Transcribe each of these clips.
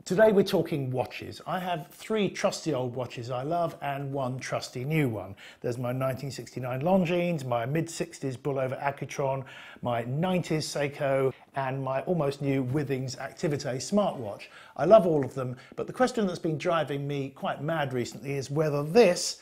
Today we're talking watches. I have 3 trusty old watches I love and 1 trusty new one. There's my 1969 Longines, my mid-60s Bullover Accutron, my 90s Seiko and my almost new Withings Activité smartwatch. I love all of them, but the question that's been driving me quite mad recently is whether this,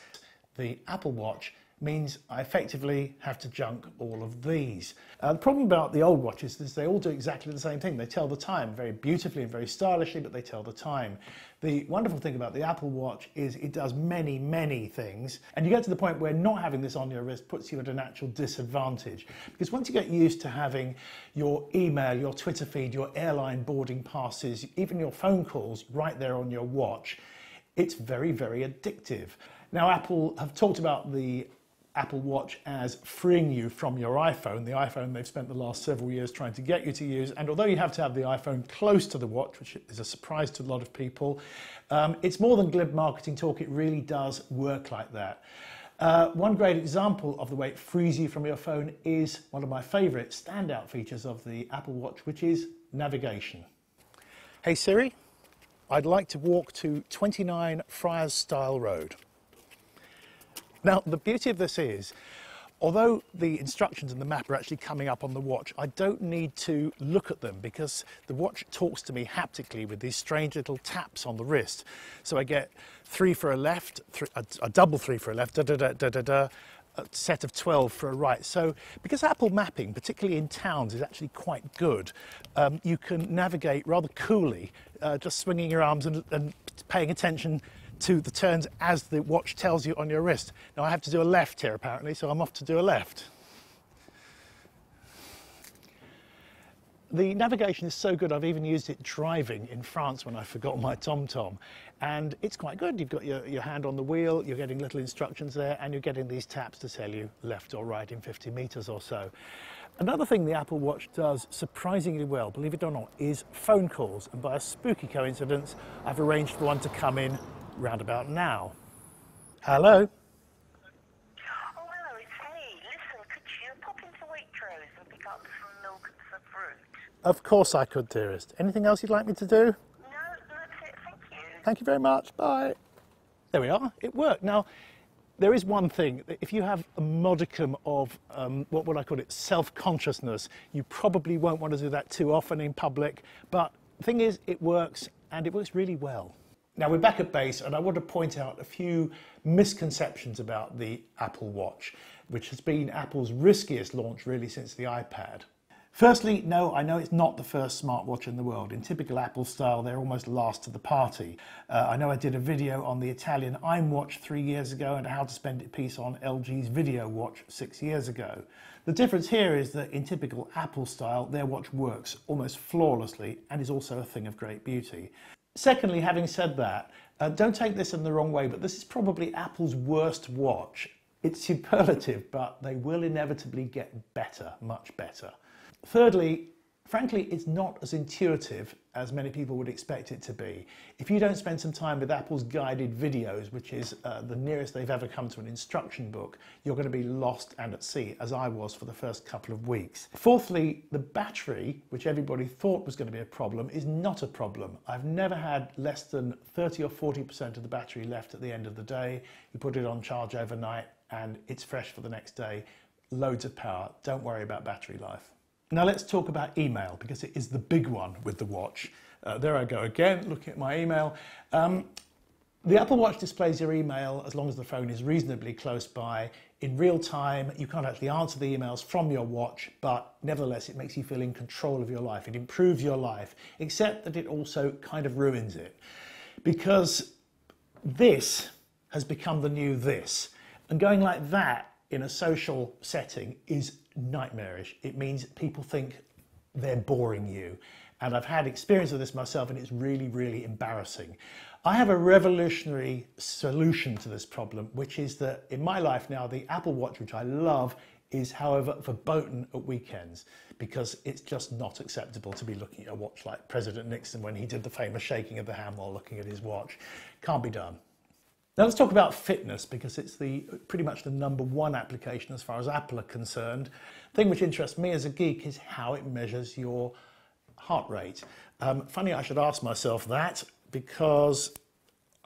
the Apple Watch, means I effectively have to junk all of these. The problem about the old watches is they all do exactly the same thing. They tell the time very beautifully and very stylishly, but they tell the time. The wonderful thing about the Apple Watch is it does many, many things, and you get to the point where not having this on your wrist puts you at a natural disadvantage. Because once you get used to having your email, your Twitter feed, your airline boarding passes, even your phone calls right there on your watch, it's very, very addictive. Now, Apple have talked about the Apple Watch as freeing you from your iPhone, the iPhone they've spent the last several years trying to get you to use. And although you have to have the iPhone close to the watch, which is a surprise to a lot of people, it's more than glib marketing talk. It really does work like that. One great example of the way it frees you from your phone is one of my favourite standout features of the Apple Watch, which is navigation. Hey Siri, I'd like to walk to 29 Friars Style Road. Now, the beauty of this is, although the instructions and the map are actually coming up on the watch, I don't need to look at them because the watch talks to me haptically with these strange little taps on the wrist. So I get 3 for a left, a double 3 for a left, a set of 12 for a right. So because Apple mapping, particularly in towns, is actually quite good, you can navigate rather coolly, just swinging your arms and paying attention to the turns as the watch tells you on your wrist. Now I have to do a left here apparently, so I'm off to do a left. The navigation is so good I've even used it driving in France when I forgot my TomTom, and it's quite good. You've got your hand on the wheel, you're getting little instructions there, and you're getting these taps to tell you left or right in 50 meters or so. Another thing the Apple Watch does surprisingly well, believe it or not, is phone calls, and by a spooky coincidence I've arranged for one to come in round about now. Hello? Oh, hello, it's me. Listen, could you pop into Waitrose and pick up some milk and some fruit? Of course I could, dearest. Anything else you'd like me to do? No, that's it, thank you. Thank you very much, bye. There we are, it worked. Now, there is one thing, if you have a modicum of, what would I call it, self-consciousness, you probably won't want to do that too often in public, but the thing is, it works, and it works really well. Now we're back at base, and I want to point out a few misconceptions about the Apple Watch, which has been Apple's riskiest launch really since the iPad. Firstly, no, I know it's not the first smartwatch in the world. In typical Apple style, they're almost last to the party. I know I did a video on the Italian iWatch 3 years ago and how to spend it piece on LG's Video Watch 6 years ago. The difference here is that in typical Apple style, their watch works almost flawlessly and is also a thing of great beauty. Secondly, having said that, don't take this in the wrong way, but this is probably Apple's worst watch. It's superlative, but they will inevitably get better, much better. Thirdly, frankly, it's not as intuitive as many people would expect it to be. If you don't spend some time with Apple's guided videos, which is the nearest they've ever come to an instruction book, you're going to be lost and at sea, as I was for the first couple of weeks. Fourthly, the battery, which everybody thought was going to be a problem, is not a problem. I've never had less than 30 or 40% of the battery left at the end of the day. You put it on charge overnight and it's fresh for the next day. Loads of power. Don't worry about battery life. Now let's talk about email, because it is the big one with the watch. There I go again, looking at my email. The Apple Watch displays your email as long as the phone is reasonably close by. In real time, you can't actually answer the emails from your watch, but nevertheless it makes you feel in control of your life. It improves your life, except that it also kind of ruins it. Because this has become the new this. And going like that in a social setting is nightmarish. It means people think they're boring you. And I've had experience of this myself, and it's really, really embarrassing. I have a revolutionary solution to this problem, which is that in my life now, the Apple Watch, which I love, is however verboten at weekends, because it's just not acceptable to be looking at a watch like President Nixon when he did the famous shaking of the hand while looking at his watch. Can't be done. Now let's talk about fitness, because it's pretty much the #1 application as far as Apple are concerned. The thing which interests me as a geek is how it measures your heart rate. Funny I should ask myself that. because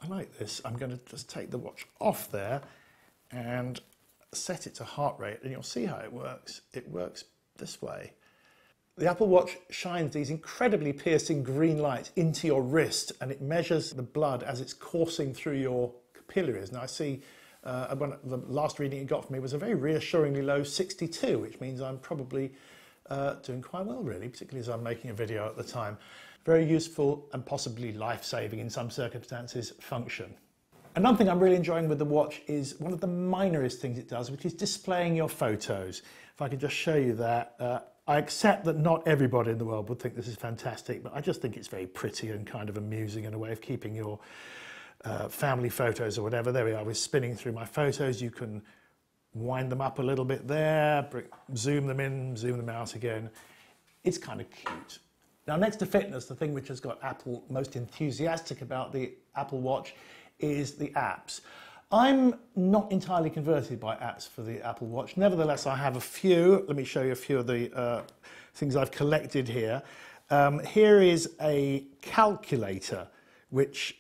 I like this. I'm going to just take the watch off there and set it to heart rate, and you'll see how it works. It works this way. The Apple Watch shines these incredibly piercing green lights into your wrist, and it measures the blood as it's coursing through your capillaries. Now I see the last reading it got for me was a very reassuringly low 62, which means I'm probably doing quite well, really, particularly as I'm making a video at the time. Very useful and possibly life-saving in some circumstances function. Another thing I'm really enjoying with the watch is one of the minorest things it does, which is displaying your photos. If I could just show you that. I accept that not everybody in the world would think this is fantastic, but I just think it's very pretty and kind of amusing in a way of keeping your family photos or whatever. There we are, we're spinning through my photos. You can wind them up a little bit there, zoom them in, zoom them out again. It's kind of cute. Now, next to fitness, the thing which has got Apple most enthusiastic about the Apple Watch is the apps. I'm not entirely converted by apps for the Apple Watch. Nevertheless, I have a few. Let me show you a few of the things I've collected here. Here is a calculator, which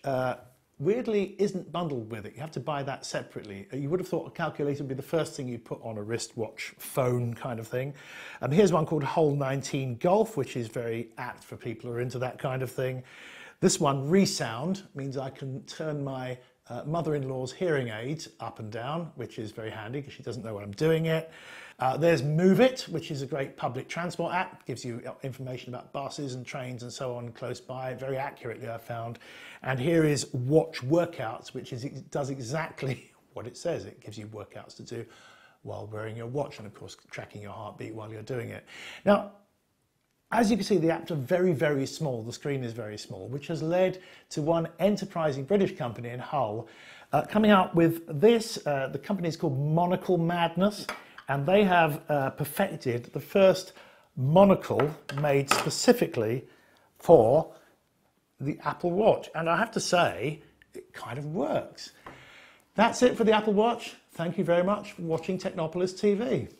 weirdly isn't bundled with it. You have to buy that separately. You would have thought a calculator would be the first thing you put on a wristwatch phone kind of thing. Here's one called Hole 19 Golf, which is very apt for people who are into that kind of thing. This one, Resound, means I can turn my mother-in-law's hearing aids up and down, which is very handy because she doesn't know when I'm doing it. There's Move It, which is a great public transport app. Gives you information about buses and trains and so on close by, very accurately, I found. And here is Watch Workouts, which does exactly what it says. It gives you workouts to do while wearing your watch and, of course, tracking your heartbeat while you're doing it. Now, as you can see, the apps are very, very small. The screen is very small, which has led to one enterprising British company in Hull coming out with this. The company is called Monocle Madness, and they have perfected the first monocle made specifically for the Apple Watch. And I have to say, it kind of works. That's it for the Apple Watch. Thank you very much for watching Technopolis TV.